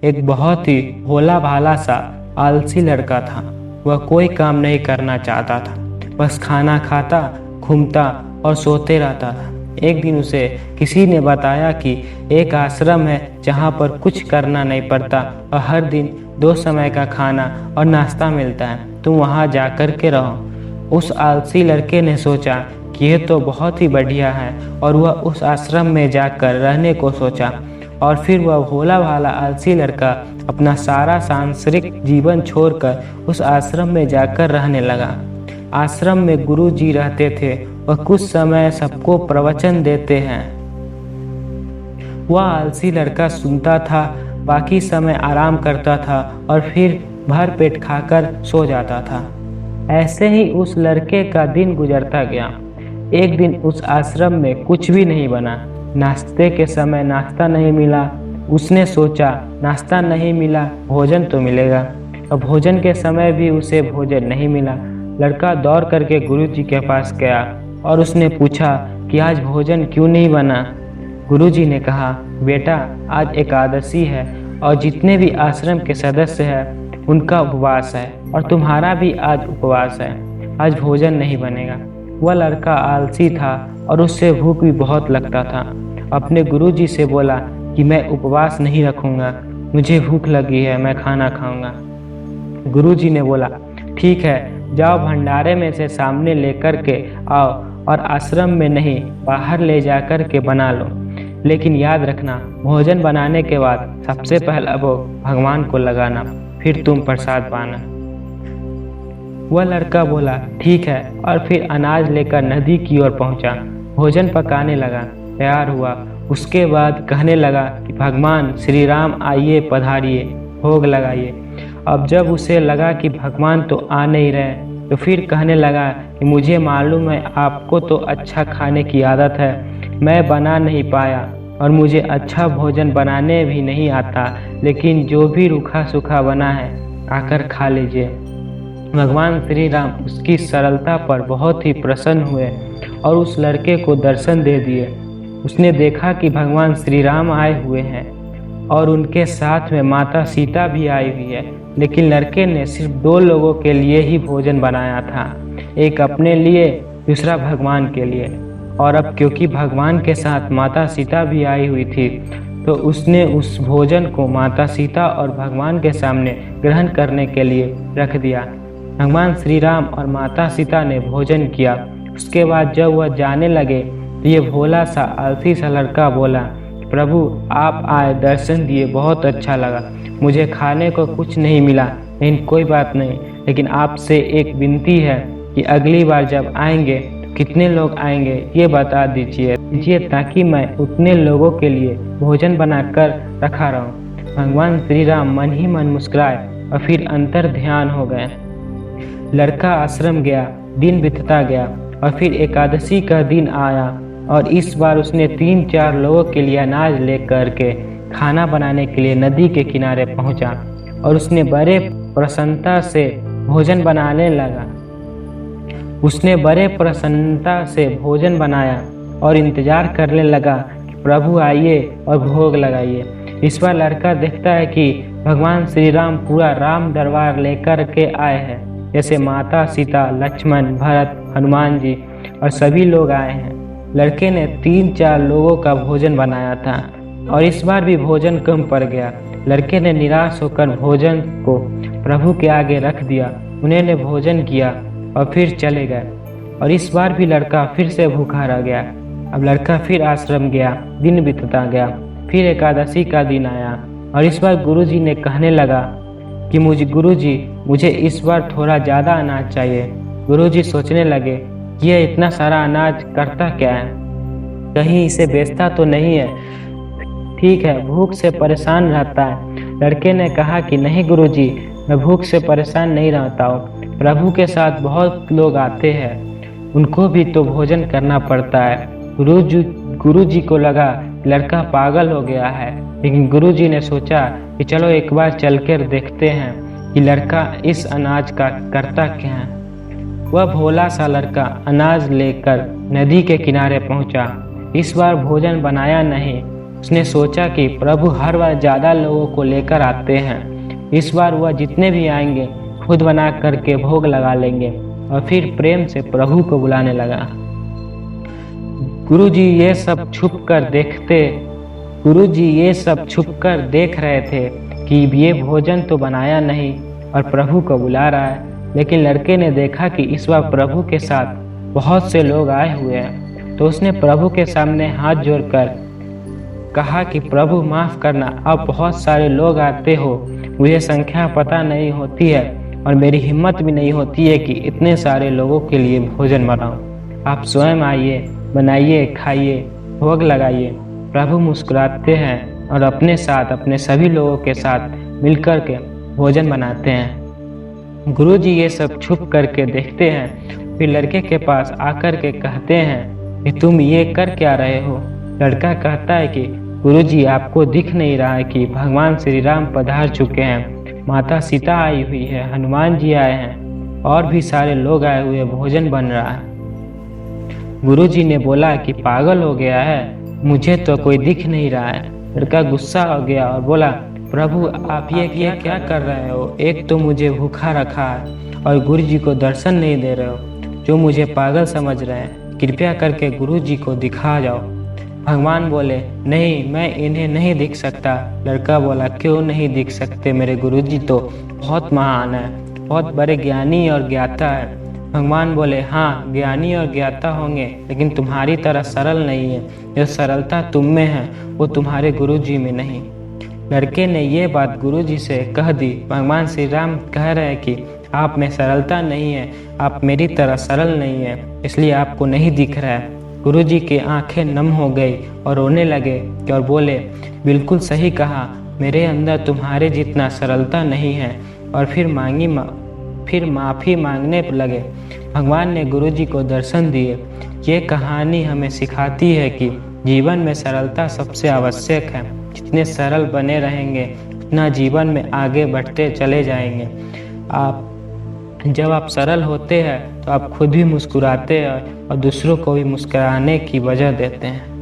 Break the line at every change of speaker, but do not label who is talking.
एक बहुत ही भोला भाला सा आलसी लड़का था। वह कोई काम नहीं करना चाहता था, बस खाना खाता, घूमता और सोते रहता था। एक दिन उसे किसी ने बताया कि एक आश्रम है जहाँ पर कुछ करना नहीं पड़ता और हर दिन 2 समय का खाना और नाश्ता मिलता है, तुम वहाँ जा कर के रहो। उस आलसी लड़के ने सोचा कि यह तो बहुत ही बढ़िया है और वह उस आश्रम में जाकर रहने को सोचा। और फिर वह भोला भाला आलसी लड़का अपना सारा सांसारिक जीवन छोड़कर उस आश्रम में जाकर रहने लगा। आश्रम में गुरु जी रहते थे। वह कुछ समय सबको प्रवचन देते हैं। वह आलसी लड़का सुनता था, बाकी समय आराम करता था और फिर भर पेट खाकर सो जाता था। ऐसे ही उस लड़के का दिन गुजरता गया। एक दिन उस आश्रम में कुछ भी नहीं बना। नाश्ते के समय नाश्ता नहीं मिला। उसने सोचा नाश्ता नहीं मिला, भोजन तो मिलेगा, और भोजन के समय भी उसे भोजन नहीं मिला। लड़का दौड़ करके गुरु जी के पास गया और उसने पूछा कि आज भोजन क्यों नहीं बना। गुरु जी ने कहा, बेटा आज एकादशी है और जितने भी आश्रम के सदस्य हैं उनका उपवास है और तुम्हारा भी आज उपवास है, आज भोजन नहीं बनेगा। वह लड़का आलसी था और उससे भूख भी बहुत लगता था। अपने गुरु जी से बोला कि मैं उपवास नहीं रखूंगा, मुझे भूख लगी है, मैं खाना खाऊंगा। गुरु जी ने बोला ठीक है, जाओ भंडारे में से सामने लेकर के आओ और आश्रम में नहीं बाहर ले जाकर के बना लो, लेकिन याद रखना भोजन बनाने के बाद सबसे पहला भोग भगवान को लगाना, फिर तुम प्रसाद पाना। वह लड़का बोला ठीक है और फिर अनाज लेकर नदी की ओर पहुंचा। भोजन पकाने लगा, तैयार हुआ। उसके बाद कहने लगा कि भगवान श्री राम आइए, पधारिए, भोग लगाइए। अब जब उसे लगा कि भगवान तो आ नहीं रहे, तो फिर कहने लगा कि मुझे मालूम है आपको तो अच्छा खाने की आदत है, मैं बना नहीं पाया और मुझे अच्छा भोजन बनाने भी नहीं आता, लेकिन जो भी रूखा सूखा बना है आकर खा लीजिए। भगवान श्री राम उसकी सरलता पर बहुत ही प्रसन्न हुए और उस लड़के को दर्शन दे दिए। उसने देखा कि भगवान श्री राम आए हुए हैं और उनके साथ में माता सीता भी आई हुई है, लेकिन लड़के ने सिर्फ 2 लोगों के लिए ही भोजन बनाया था, एक अपने लिए, दूसरा भगवान के लिए। और अब क्योंकि भगवान के साथ माता सीता भी आई हुई थी, तो उसने उस भोजन को माता सीता और भगवान के सामने ग्रहण करने के लिए रख दिया। भगवान श्री राम और माता सीता ने भोजन किया। उसके बाद जब वह जाने लगे तो ये भोला सा आलसी सा लड़का बोला, प्रभु आप आए, दर्शन दिए, बहुत अच्छा लगा। मुझे खाने को कुछ नहीं मिला, लेकिन कोई बात नहीं, लेकिन आपसे एक विनती है कि अगली बार जब आएंगे तो कितने लोग आएंगे ये बता दीजिए ताकि मैं उतने लोगों के लिए भोजन बनाकर रखा रहूं। भगवान श्री राम मन ही मन मुस्कुराए और फिर अंतर ध्यान हो गए। लड़का आश्रम गया, दिन बीतता गया और फिर एकादशी का दिन आया और इस बार उसने 3-4 लोगों के लिए अनाज लेकर के खाना बनाने के लिए नदी के किनारे पहुंचा और उसने बड़े प्रसन्नता से भोजन बनाने लगा। उसने बड़े प्रसन्नता से भोजन बनाया और इंतजार करने लगा कि प्रभु आइए और भोग लगाइए। इस बार लड़का देखता है कि भगवान श्री राम पूरा राम दरबार लेकर के आए हैं, जैसे माता सीता, लक्ष्मण, भरत, हनुमान जी और सभी लोग आए हैं। लड़के ने 3-4 लोगों का भोजन बनाया था और इस बार भी भोजन कम पड़ गया। लड़के ने निराश होकर भोजन को प्रभु के आगे रख दिया। उन्होंने भोजन किया और फिर चले गए और इस बार भी लड़का फिर से भूखा रह गया। अब लड़का फिर आश्रम गया, दिन बीतता गया, फिर एकादशी का दिन आया और इस बार गुरुजी ने कहने लगा कि मुझे इस बार थोड़ा ज़्यादा अनाज चाहिए। गुरुजी सोचने लगे ये इतना सारा अनाज करता क्या है, कहीं इसे बेचता तो नहीं है, ठीक है भूख से परेशान रहता है। लड़के ने कहा कि नहीं गुरुजी, मैं भूख से परेशान नहीं रहता हूँ, प्रभु के साथ बहुत लोग आते हैं, उनको भी तो भोजन करना पड़ता है। गुरुजी को लगा लड़का पागल हो गया है, लेकिन गुरुजी ने सोचा कि चलो एक बार चलकर देखते हैं कि लड़का इस अनाज का करता क्या है। वह भोला सा लड़का अनाज लेकर नदी के किनारे पहुंचा। इस बार भोजन बनाया नहीं, उसने सोचा कि प्रभु हर बार ज़्यादा लोगों को लेकर आते हैं, इस बार वह जितने भी आएंगे खुद बना करके भोग लगा लेंगे। और फिर प्रेम से प्रभु को बुलाने लगा। गुरुजी ये सब छुप कर देख रहे थे कि ये भोजन तो बनाया नहीं और प्रभु को बुला रहा है। लेकिन लड़के ने देखा कि इस बार प्रभु के साथ बहुत से लोग आए हुए हैं, तो उसने प्रभु के सामने हाथ जोड़कर कहा कि प्रभु माफ करना, अब बहुत सारे लोग आते हो, मुझे संख्या पता नहीं होती है और मेरी हिम्मत भी नहीं होती है कि इतने सारे लोगों के लिए भोजन बनाऊं। आप स्वयं आइए, बनाइए, खाइए, भोग लगाइए। प्रभु मुस्कुराते हैं और अपने साथ अपने सभी लोगों के साथ मिलकर के भोजन बनाते हैं। गुरुजी ये सब छुप करके देखते हैं, फिर लड़के के पास आकर के कहते हैं कि तुम ये कर क्या रहे हो। लड़का कहता है कि गुरुजी आपको दिख नहीं रहा है कि भगवान श्री राम पधार चुके हैं, माता सीता आई हुई है, हनुमान जी आए हैं और भी सारे लोग आए हुए, भोजन बन रहा है। गुरुजी ने बोला कि पागल हो गया है, मुझे तो कोई दिख नहीं रहा है। लड़का गुस्सा हो गया और बोला, प्रभु आप ये क्या कर रहे हो? एक तो मुझे भूखा रखा है और गुरुजी को दर्शन नहीं दे रहे हो, जो मुझे पागल समझ रहे हैं। कृपया करके गुरुजी को दिखा जाओ। भगवान बोले, नहीं, मैं इन्हें नहीं दिख सकता। लड़का बोला, क्यों नहीं दिख सकते? मेरे गुरुजी तो बहुत महान है, बहुत बड़े ज्ञानी और ज्ञाता है। भगवान बोले, हाँ ज्ञानी और ज्ञाता होंगे, लेकिन तुम्हारी तरह सरल नहीं है। जो सरलता तुम में है वो तुम्हारे गुरुजी में नहीं। लड़के ने ये बात गुरुजी से कह दी। भगवान श्री राम कह रहे हैं कि आप में सरलता नहीं है, आप मेरी तरह सरल नहीं है, इसलिए आपको नहीं दिख रहा है। गुरुजी की आंखें नम हो गई और रोने लगे और बोले, बिल्कुल सही कहा, मेरे अंदर तुम्हारे जितना सरलता नहीं है। और फिर माफ़ी मांगने लगे। भगवान ने गुरुजी को दर्शन दिए। ये कहानी हमें सिखाती है कि जीवन में सरलता सबसे आवश्यक है। जितने सरल बने रहेंगे उतना जीवन में आगे बढ़ते चले जाएंगे। जब आप सरल होते हैं तो आप खुद भी मुस्कुराते हैं और दूसरों को भी मुस्कुराने की वजह देते हैं।